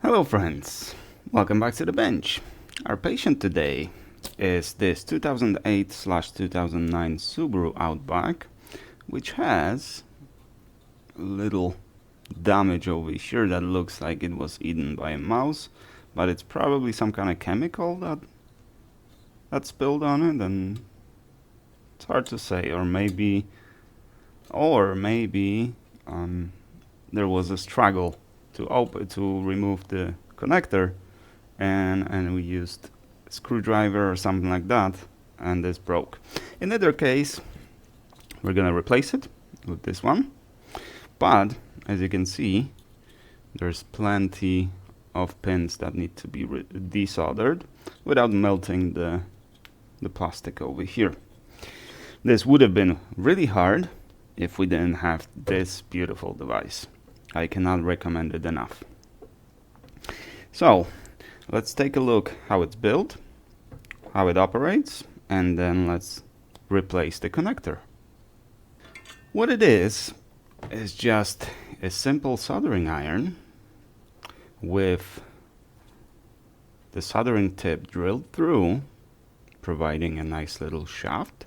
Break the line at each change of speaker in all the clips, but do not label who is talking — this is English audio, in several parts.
Hello friends, welcome back to the bench. Our patient today is this 2008/2009 Subaru Outback, which has a little damage over here that looks like it was eaten by a mouse, but it's probably some kind of chemical that spilled on it, and it's hard to say. Or maybe there was a struggle to remove the connector, and we used a screwdriver or something like that, and this broke. In either case, we're gonna replace it with this one, but as you can see, there's plenty of pins that need to be desoldered without melting the plastic over here. This would have been really hard if we didn't have this beautiful device. I cannot recommend it enough. So let's take a look how it's built, how it operates, and then let's replace the connector. What it is just a simple soldering iron with the soldering tip drilled through, providing a nice little shaft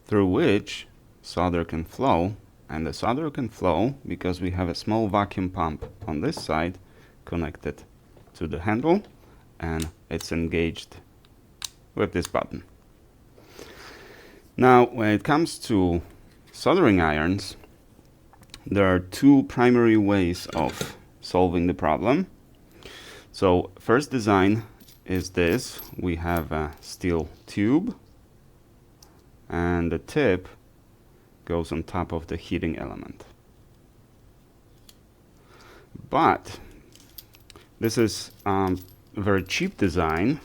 through which solder can flow. And the solder can flow because we have a small vacuum pump on this side connected to the handle, and it's engaged with this button. Now, when it comes to soldering irons, there are two primary ways of solving the problem. So first design is this. We have a steel tube, and the tip goes on top of the heating element. But this is a very cheap design,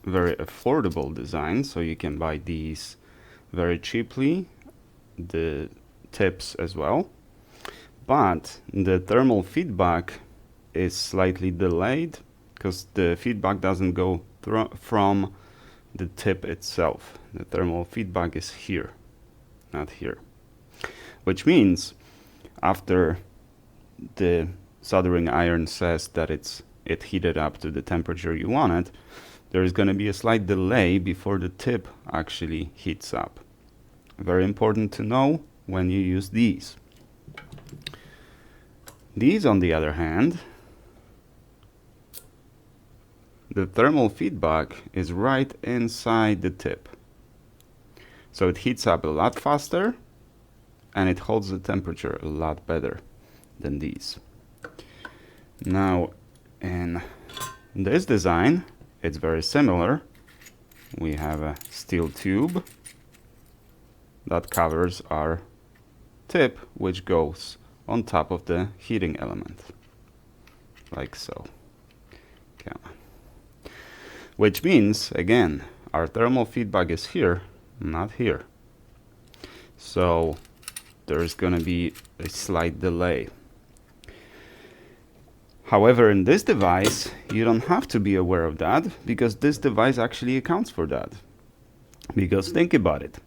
very affordable design, so you can buy these very cheaply, the tips as well. But the thermal feedback is slightly delayed because the feedback doesn't go from the tip itself. The thermal feedback is here, not here. Which means after the soldering iron says that it heated up to the temperature you want it, there is going to be a slight delay before the tip actually heats up. Very important to know when you use these. These, on the other hand, the thermal feedback is right inside the tip. So it heats up a lot faster, and it holds the temperature a lot better than these. Now, in this design, it's very similar. We have a steel tube that covers our tip, which goes on top of the heating element, like so. Come on. Which means, again, our thermal feedback is here, not here. So there's going to be a slight delay. However, in this device, you don't have to be aware of that, because this device actually accounts for that. Because think about it.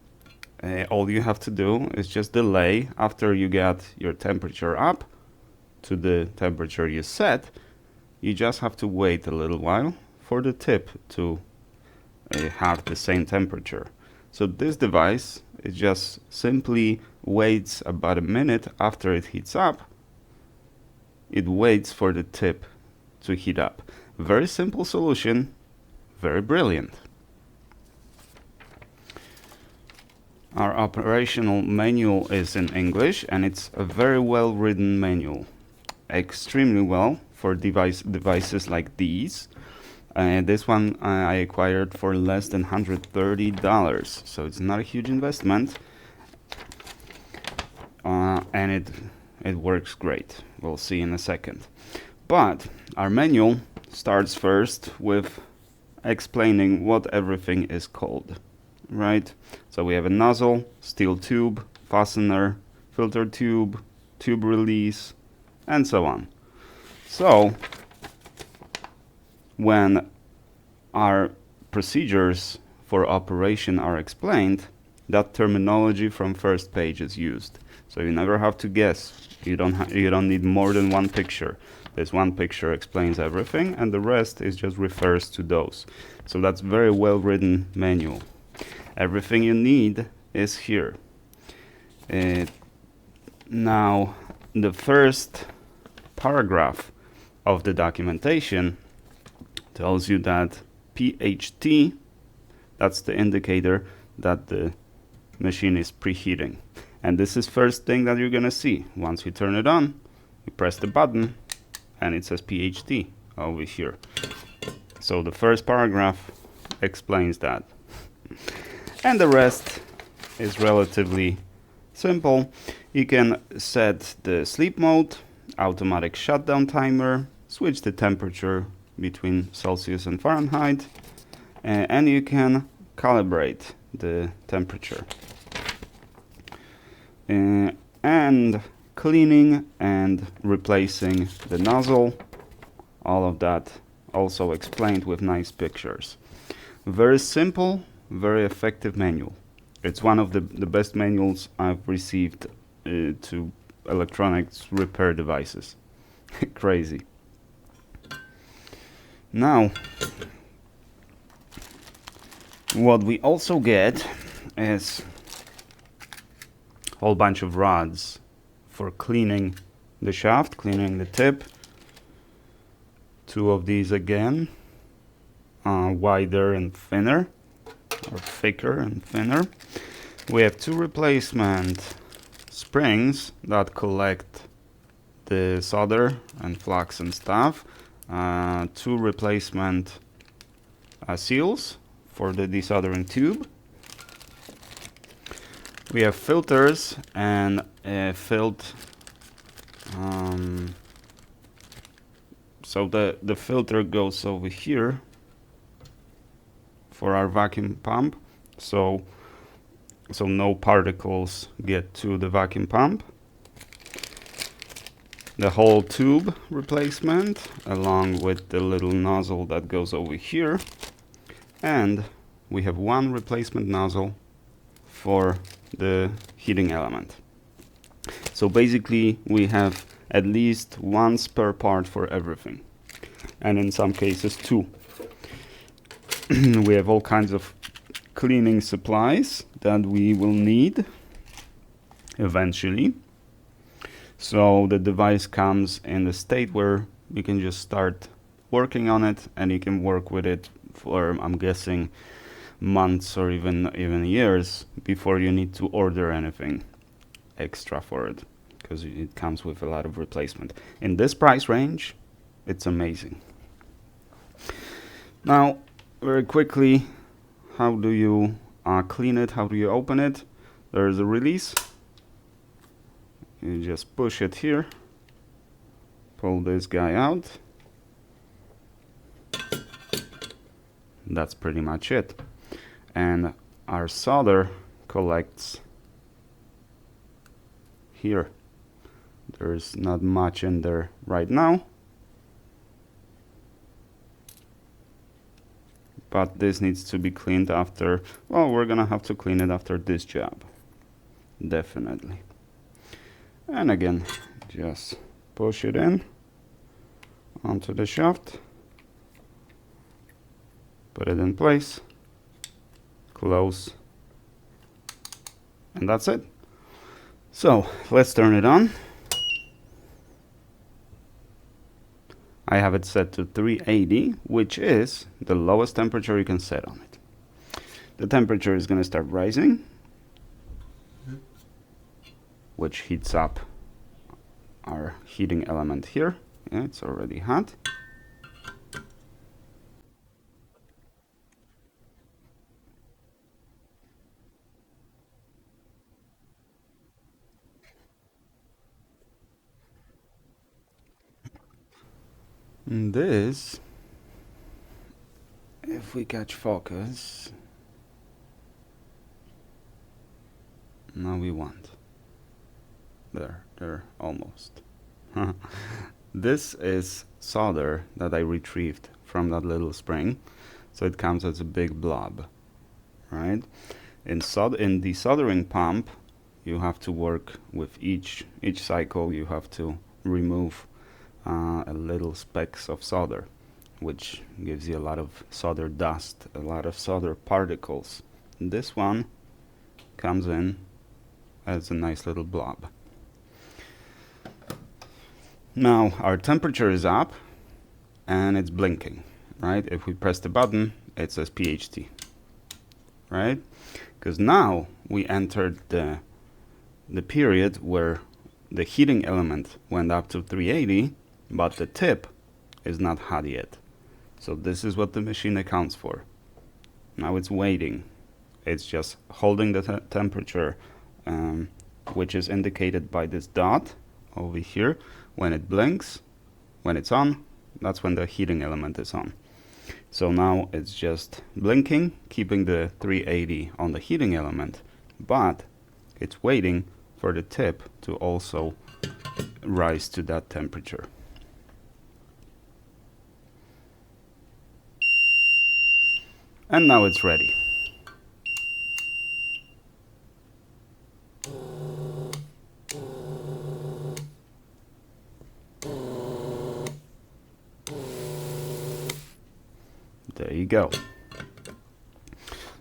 All you have to do is just delay after you get your temperature up to the temperature you set. You just have to wait a little while for the tip to have the same temperature. So this device, it just simply waits about a minute after it heats up. It waits for the tip to heat up. Very simple solution, very brilliant. Our operational manual is in English, and it's a very well written manual. Extremely well for devices like these. This one I acquired for less than $130, so it's not a huge investment, and it works great. We'll see in a second. But our manual starts first with explaining what everything is called, right? So we have a nozzle, steel tube, fastener, filter tube, tube release, and so on. So when our procedures for operation are explained, that terminology from first page is used. So you never have to guess. You don't need more than one picture. This one picture explains everything, and the rest is just refers to those. So that's very well written manual. Everything you need is here. Now, the first paragraph of the documentation tells you that PHT, that's the indicator that the machine is preheating. And this is first thing that you're gonna see. Once you turn it on, you press the button and it says PHT over here. So the first paragraph explains that. And the rest is relatively simple. You can set the sleep mode, automatic shutdown timer, switch the temperature between Celsius and Fahrenheit, and you can calibrate the temperature. And cleaning and replacing the nozzle, all of that also explained with nice pictures. Very simple, very effective manual. It's one of the best manuals I've received to electronics repair devices. Crazy. Now, what we also get is a whole bunch of rods for cleaning the shaft, cleaning the tip. Two of these again, wider and thinner, or thicker and thinner. We have two replacement springs that collect the solder and flux and stuff. Two replacement seals for the desoldering tube. We have filters and filled. So the filter goes over here for our vacuum pump, so no particles get to the vacuum pump. The whole tube replacement, along with the little nozzle that goes over here, and we have one replacement nozzle for the heating element. So basically we have at least one spare part for everything, and in some cases two. We have all kinds of cleaning supplies that we will need eventually. So the device comes in the state where you can just start working on it, and you can work with it for, I'm guessing, months or even years before you need to order anything extra for it, because it comes with a lot of replacement. In this price range, it's amazing. Now, very quickly, how do you clean it? How do you open it? There's a release. You just push it here, pull this guy out. That's pretty much it. And our solder collects here. There's not much in there right now, but this needs to be cleaned after. Well, we're gonna have to clean it after this job, definitely. And again, just push it in onto the shaft, put it in place, close, and that's it. So let's turn it on. I have it set to 380, which is the lowest temperature you can set on it. The temperature is going to start rising, which heats up our heating element here. Yeah, it's already hot. And this, if we catch focus, no, we won't. There, almost. This is solder that I retrieved from that little spring, so it comes as a big blob, right? In the soldering pump, you have to work with each cycle. You have to remove a little specks of solder, which gives you a lot of solder dust, a lot of solder particles. And this one comes in as a nice little blob. Now our temperature is up and it's blinking, right? If we press the button, it says PHT, right? Because now we entered the period where the heating element went up to 380, but the tip is not hot yet. So this is what the machine accounts for. Now it's waiting. It's just holding the temperature, which is indicated by this dot over here. When it blinks, when it's on, that's when the heating element is on. So now it's just blinking, keeping the 380 on the heating element, but it's waiting for the tip to also rise to that temperature. And now it's ready. There you go.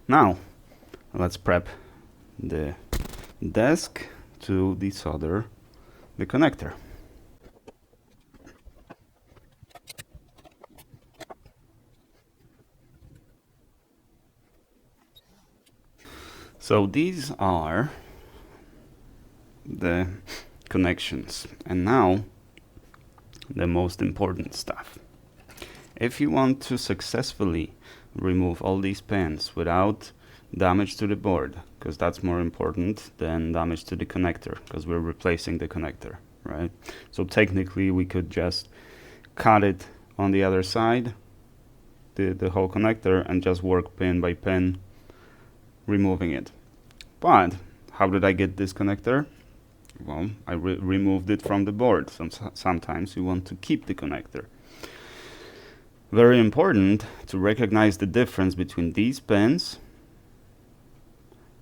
Now, let's prep the desk to desolder the connector. So these are the connections, and now the most important stuff. If you want to successfully remove all these pins without damage to the board, because that's more important than damage to the connector, because we're replacing the connector, right? So technically we could just cut it on the other side, the whole connector, and just work pin by pin removing it. But how did I get this connector? Well, I removed it from the board. Sometimes you want to keep the connector. Very important to recognize the difference between these pins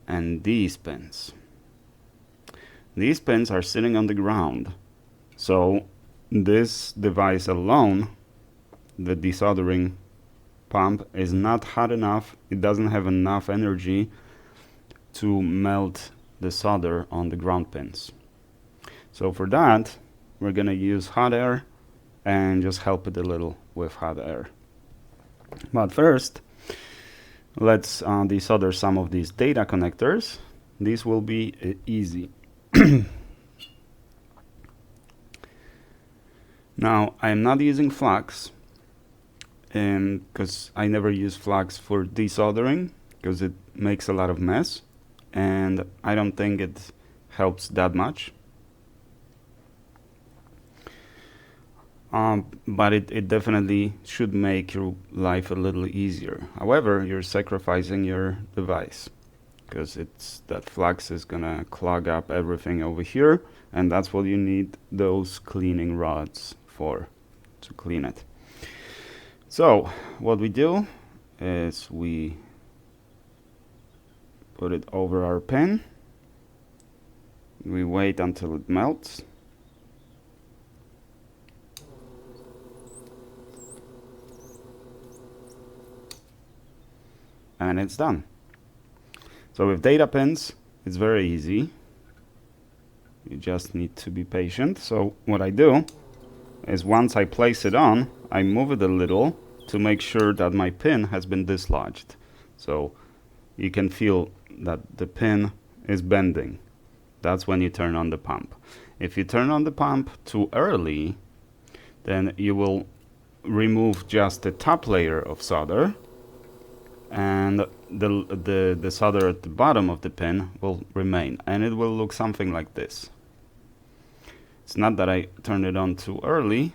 and these pins. These pins are sitting on the ground, so this device alone, the desoldering pump, is not hot enough. It doesn't have enough energy to melt the solder on the ground pins. So for that, we're going to use hot air and just help it a little with hot air. But first, let's desolder some of these data connectors. These will be easy. Now, I'm not using flux because I never use flux for desoldering because it makes a lot of mess, and I don't think it helps that much. But it definitely should make your life a little easier. However, you're sacrificing your device because that flux is gonna clog up everything over here, and that's what you need those cleaning rods for, to clean it. So what we do is we put it over our pin. We wait until it melts. And it's done. So with data pins, it's very easy. You just need to be patient. So what I do is once I place it on, I move it a little to make sure that my pin has been dislodged. So you can feel that the pin is bending. That's when you turn on the pump. If you turn on the pump too early, then you will remove just the top layer of solder, and the solder at the bottom of the pin will remain, and it will look something like this. It's not that I turned it on too early,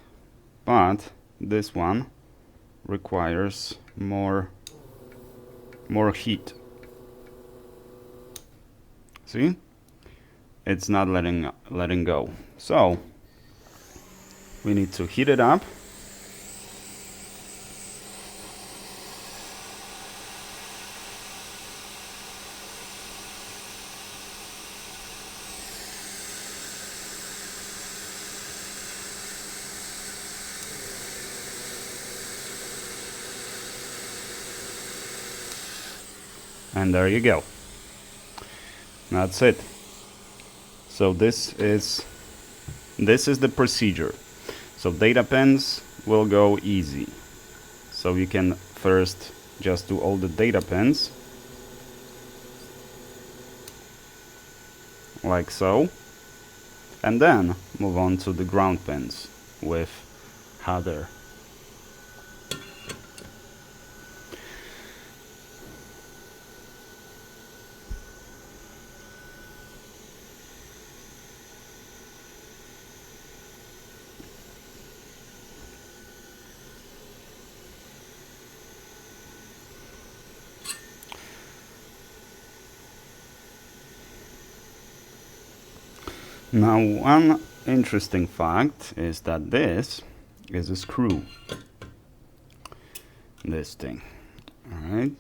but this one requires more heat. See? It's not letting go. So we need to heat it up. And there you go. That's it. So this is the procedure. So data pins will go easy. So you can first just do all the data pins like so, and then move on to the ground pins with header. Now, one interesting fact is that this is a screw. This thing. Alright.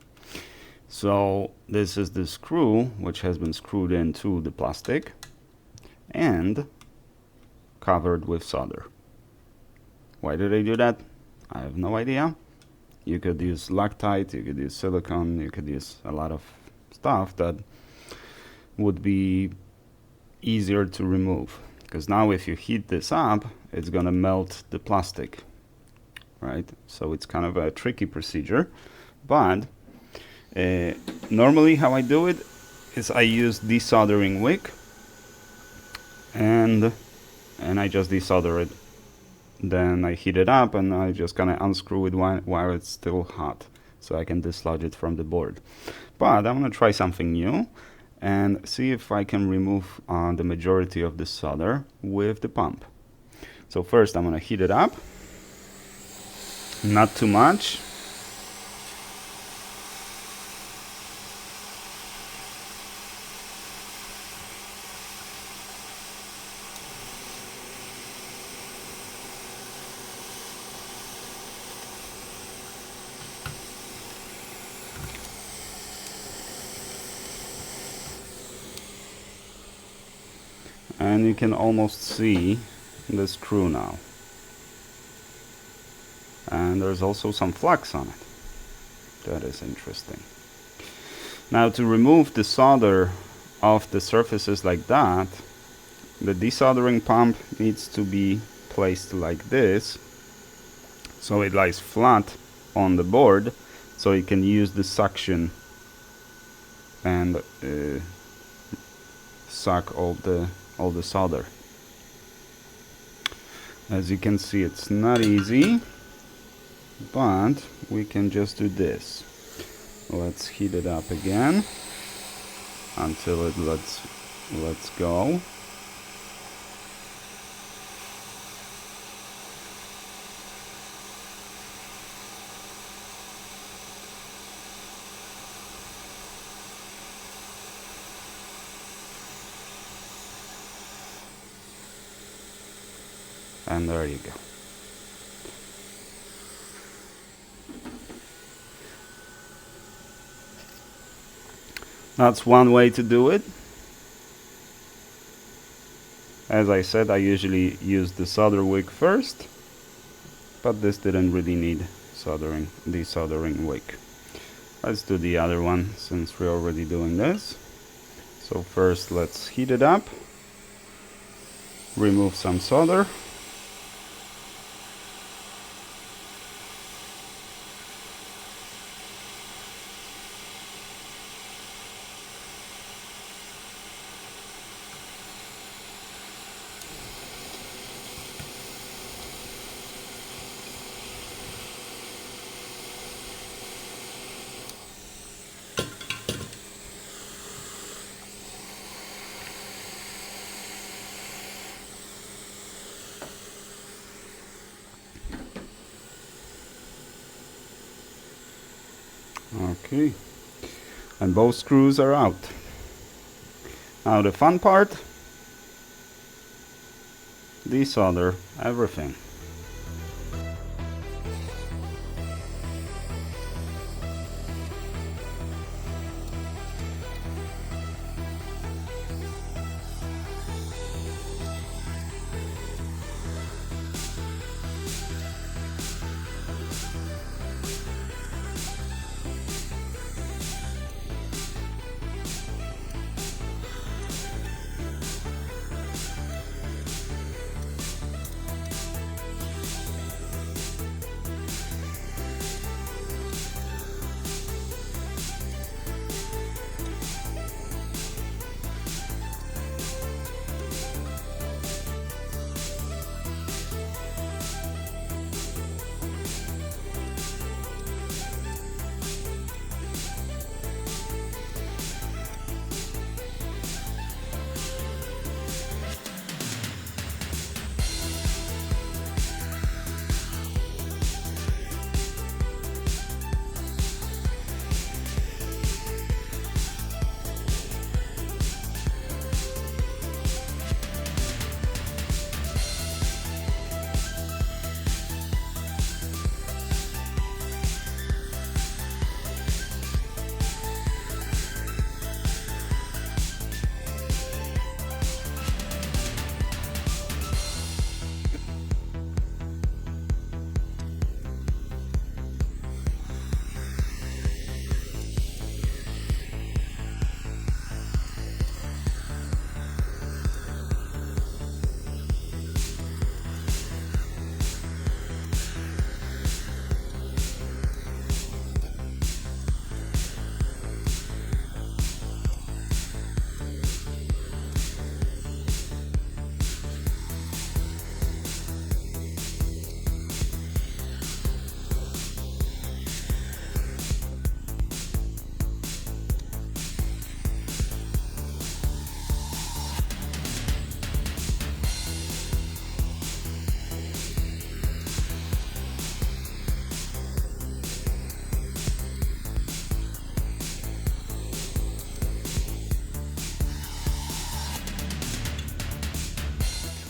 So this is the screw which has been screwed into the plastic and covered with solder. Why do they do that? I have no idea. You could use Loctite, you could use silicone, you could use a lot of stuff that would be easier to remove, because now if you heat this up, it's gonna melt the plastic, right? So it's kind of a tricky procedure, but normally how I do it is I use desoldering wick, and I just desolder it. Then I heat it up and I just kind of unscrew it while it's still hot, so I can dislodge it from the board. But I'm gonna try something new and see if I can remove the majority of the solder with the pump. So first I'm gonna heat it up, not too much. And you can almost see the screw now. And there's also some flux on it. That is interesting. Now to remove the solder off the surfaces like that, the desoldering pump needs to be placed like this, so it lies flat on the board, so you can use the suction and suck all the solder. As you can see, it's not easy, but we can just do this. Let's heat it up again until it lets go. And there you go. That's one way to do it. As I said, I usually use the solder wick first, but this didn't really need desoldering wick. Let's do the other one since we're already doing this. So first let's heat it up, remove some solder. Okay, and both screws are out. Now the fun part, desolder everything.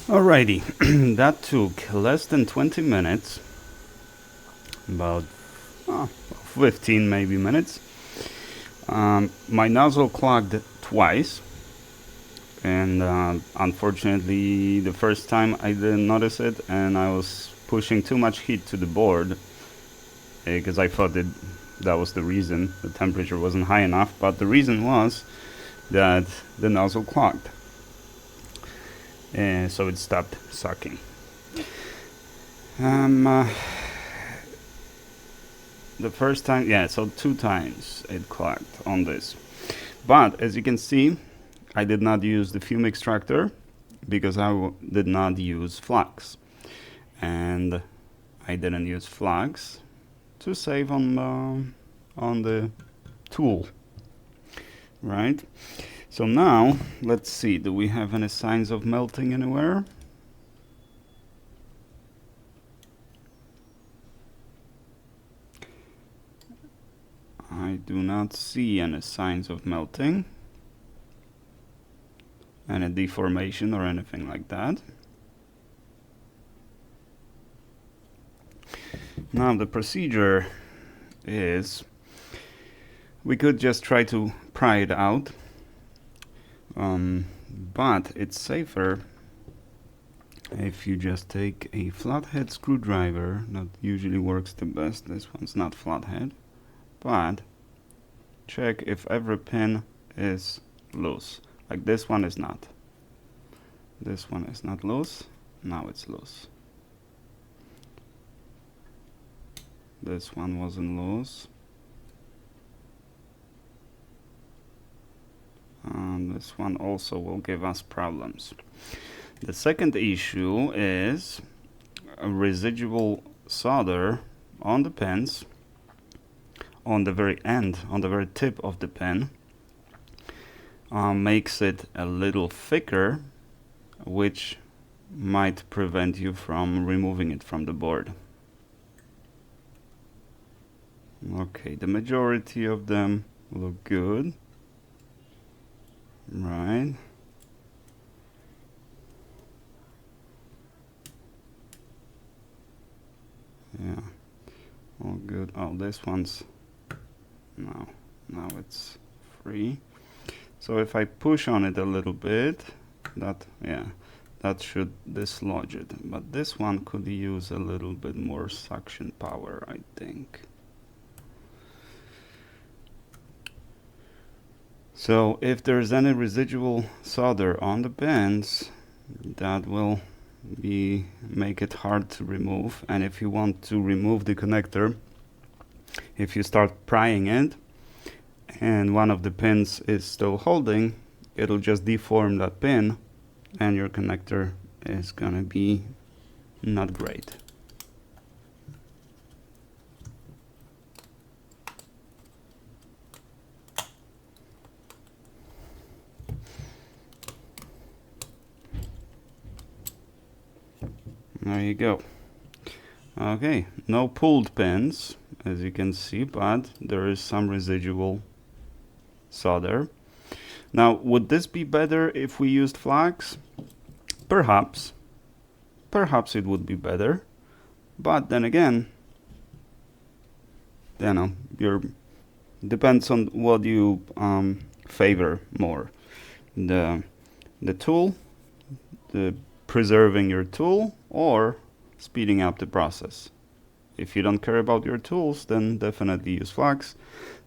Alrighty, that took less than 20 minutes, about 15 maybe minutes. My nozzle clogged twice, and unfortunately the first time I didn't notice it, and I was pushing too much heat to the board because I thought that was the reason. The temperature wasn't high enough, but the reason was that the nozzle clogged, and so it stopped sucking. The first time, yeah, so 2 times it clogged on this. But as you can see, I did not use the fume extractor because I did not use flux. And I didn't use flux to save on the tool, right? So now, let's see, do we have any signs of melting anywhere? I do not see any signs of melting, any deformation or anything like that. Now the procedure is, we could just try to pry it out, but it's safer if you just take a flathead screwdriver. That usually works the best. This one's not flathead, but check if every pin is loose. Like this one is not. This one is not loose. Now it's loose. This one wasn't loose. And this one also will give us problems. The second issue is a residual solder on the pins, on the very end, on the very tip of the pin, makes it a little thicker, which might prevent you from removing it from the board. Okay, the majority of them look good, right? Yeah, all good. Oh, this one's now it's free. So if I push on it a little bit, that should dislodge it. But this one could use a little bit more suction power, I think. So if there's any residual solder on the pins, that will make it hard to remove. And if you want to remove the connector, if you start prying it and one of the pins is still holding, it'll just deform that pin and your connector is gonna be not great. There you go. Okay, no pulled pins, as you can see, but there is some residual solder. Now, would this be better if we used flux? Perhaps. Perhaps it would be better. But then again, you know, depends on what you favor more. The tool, the preserving your tool, or speeding up the process. If you don't care about your tools, then definitely use flux.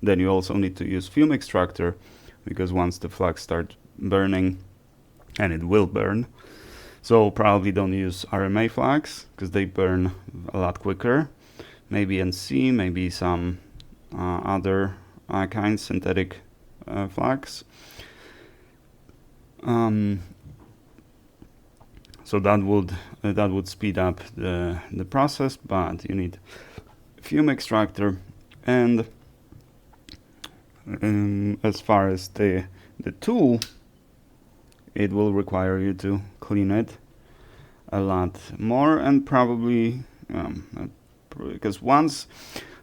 Then you also need to use fume extractor, because once the flux starts burning, and it will burn, so probably don't use RMA flux because they burn a lot quicker. Maybe NC, maybe some other kind, synthetic flux. So that would speed up the process, but you need fume extractor. And as far as the tool, it will require you to clean it a lot more, and probably because once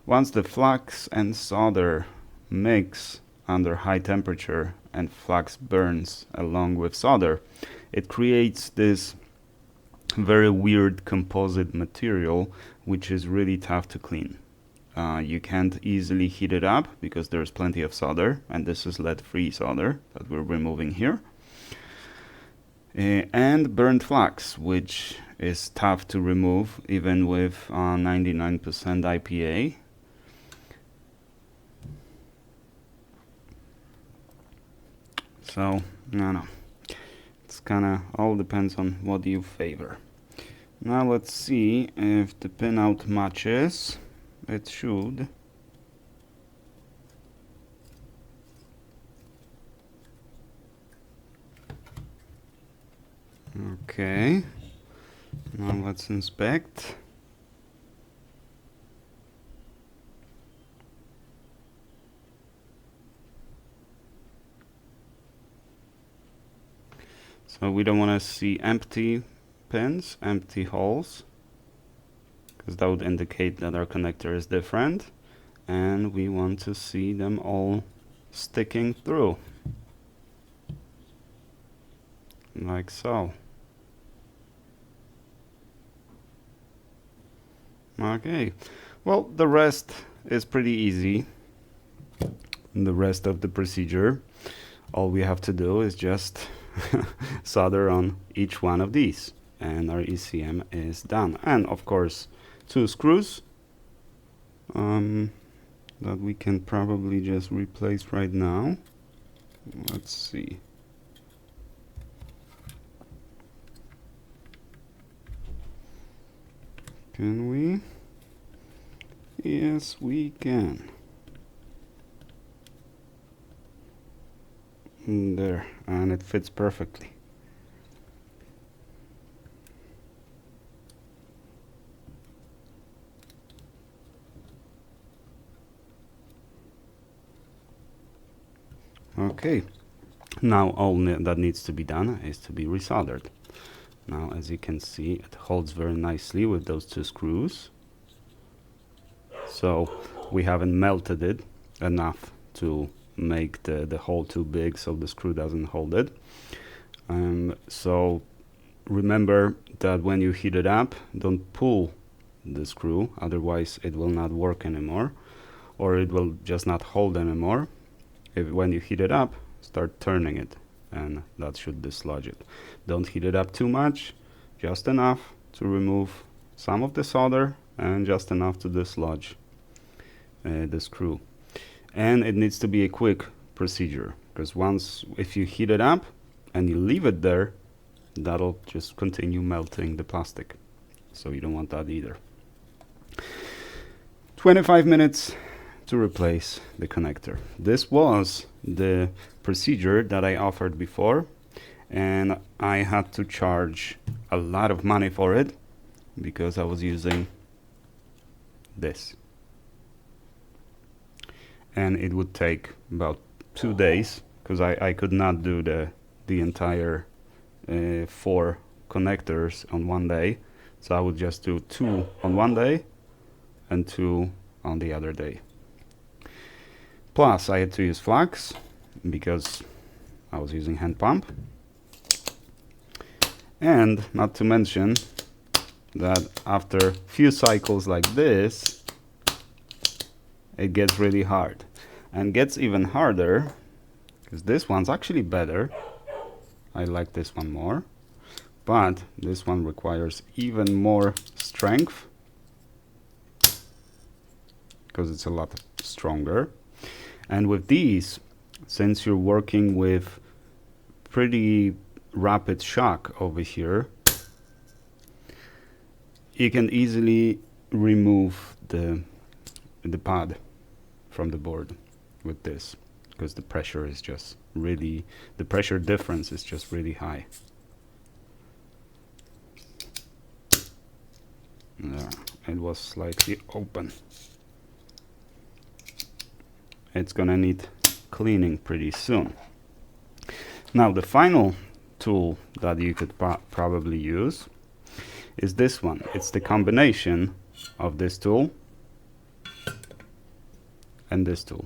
the flux and solder mix under high temperature and flux burns along with solder, it creates this very weird composite material, which is really tough to clean. You can't easily heat it up because there's plenty of solder, and this is lead-free solder that we're removing here. And burnt flax, which is tough to remove even with 99% IPA. So, no. It's kinda all depends on what you favor. Now let's see if the pinout matches. It should. Okay. Now let's inspect. So we don't want to see empty pins, empty holes, because that would indicate that our connector is different, and we want to see them all sticking through, like so. Okay, well, the rest is pretty easy. The rest of the procedure, all we have to do is just solder on each one of these, and our ECM is done. And of course, 2 screws that we can probably just replace right now. Let's see. Can we? Yes, we can. There, and it fits perfectly. Okay, now all that needs to be done is to be resoldered. Now, as you can see, it holds very nicely with those 2 screws. So we haven't melted it enough to make the hole too big so the screw doesn't hold it. So remember that when you heat it up, don't pull the screw, otherwise it will not work anymore, or it will just not hold anymore. When you heat it up, start turning it, and that should dislodge it. Don't heat it up too much, just enough to remove some of the solder and just enough to dislodge the screw. And it needs to be a quick procedure, because if you heat it up and you leave it there, that'll just continue melting the plastic. So you don't want that either. 25 minutes to replace the connector. This was the procedure that I offered before, and I had to charge a lot of money for it because I was using this. And it would take about 2 days because I could not do the entire 4 connectors on one day. So I would just do 2 on one day and 2 on the other day. Plus I had to use flax because I was using hand pump. And not to mention that after a few cycles like this, it gets really hard, and gets even harder because this one's actually better. I like this one more, but this one requires even more strength because it's a lot stronger. And with these, since you're working with pretty rapid shock over here, you can easily remove the pad from the board with this, because the pressure is just really, the pressure difference is just really high. There, it was slightly open. It's gonna need cleaning pretty soon. Now the final tool that you could probably use is this one. It's the combination of this tool and this tool.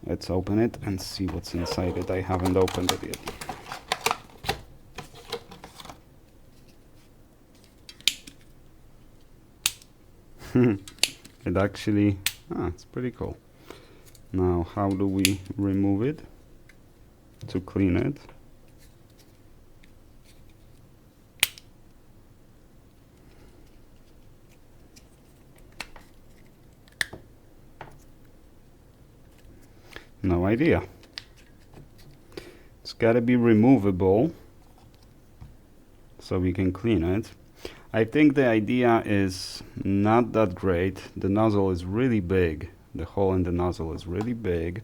Let's open it and see what's inside it. I haven't opened it yet. It actually, it's pretty cool. Now, how do we remove it to clean it? No idea. It's got to be removable so we can clean it. I think the idea is not that great. The nozzle is really big. The hole in the nozzle is really big.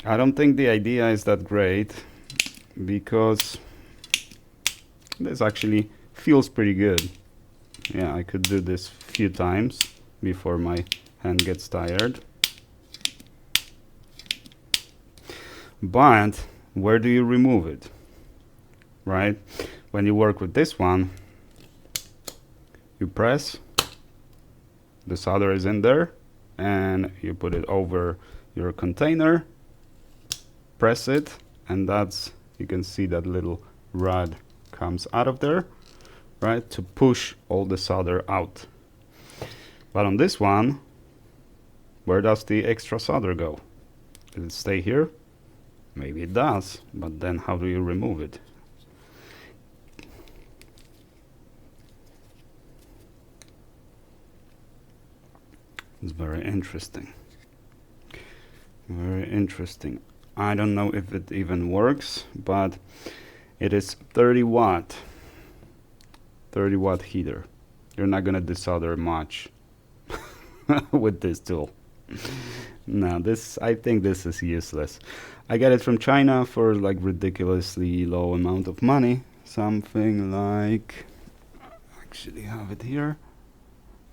I don't think the idea is that great because this actually feels pretty good. Yeah, I could do this a few times before my hand gets tired. But where do you remove it? Right? When you work with this one, you press, the solder is in there, and you put it over your container, press it, and that's, you can see that little rod comes out of there, right, to push all the solder out. But on this one, where does the extra solder go? Does it stay here? Maybe it does, but then how do you remove it? It's very interesting. Very interesting. I don't know if it even works, but it is 30 watt. 30 watt heater. You're not gonna desolder much with this tool. No, this, I think this is useless. I got it from China for like ridiculously low amount of money. Something like, actually have it here.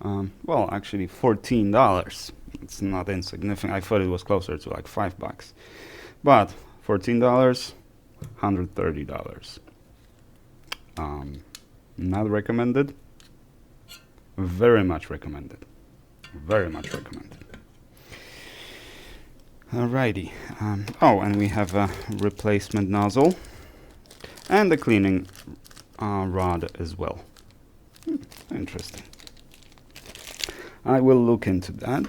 Well, actually $14. It's not insignificant. I thought it was closer to like $5. But $14, $130. Not recommended. Very much recommended. Very much recommended. Alrighty. Oh, and we have a replacement nozzle and the cleaning rod as well. Interesting. I will look into that.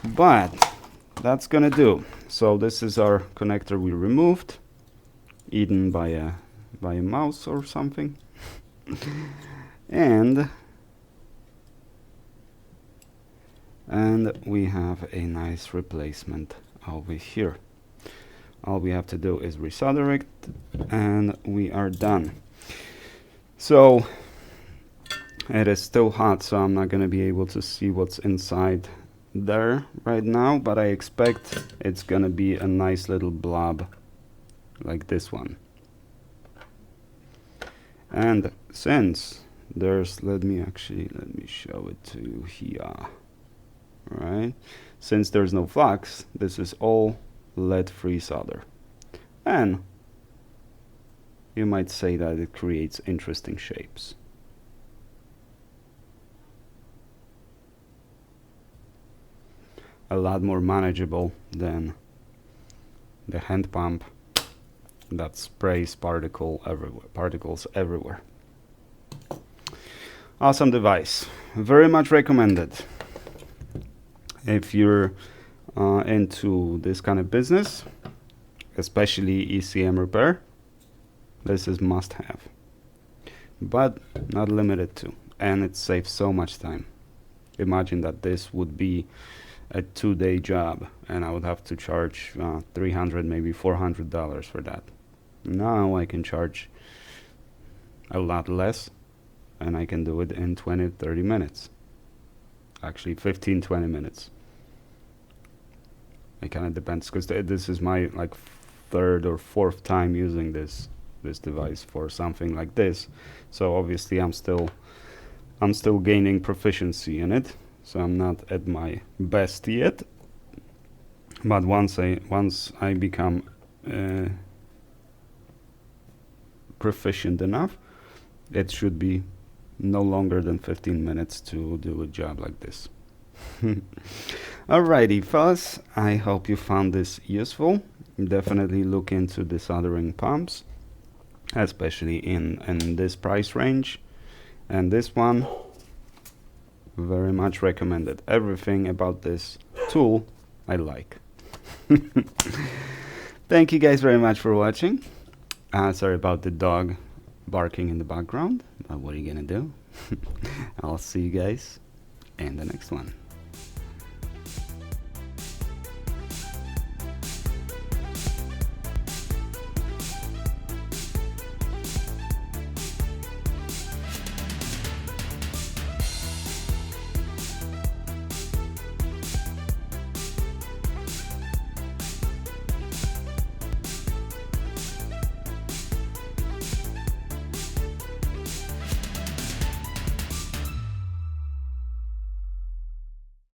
But that's gonna do. So this is our connector we removed, eaten by a mouse or something. and we have a nice replacement over here. All we have to do is resolder it and we are done. So it is still hot, so I'm not going to be able to see what's inside there right now, but I expect it's going to be a nice little blob like this one. And since there's, let me show it to you here. Right? Since there's no flux, this is all lead-free solder. And you might say that it creates interesting shapes. A lot more manageable than the hand pump that sprays particles everywhere. Awesome device. Very much recommended. If you're into this kind of business, especially ECM repair, this is must have. But not limited to. And it saves so much time. Imagine that this would be a 2-day job and I would have to charge $300, maybe $400 for that. Now I can charge a lot less and I can do it in 20-30 minutes. Actually 15-20 minutes. It kind of depends, because this is my like 3rd or 4th time using this device for something like this. So obviously I'm still gaining proficiency in it. So I'm not at my best yet. But once I become proficient enough, it should be no longer than 15 minutes to do a job like this. Alrighty, fellas, I hope you found this useful. Definitely look into desoldering pumps, especially in this price range. And this one, Very much recommended. Everything about this tool I like. Thank you guys very much for watching. Sorry about the dog barking in the background, but what are you gonna do? I'll see you guys in the next one.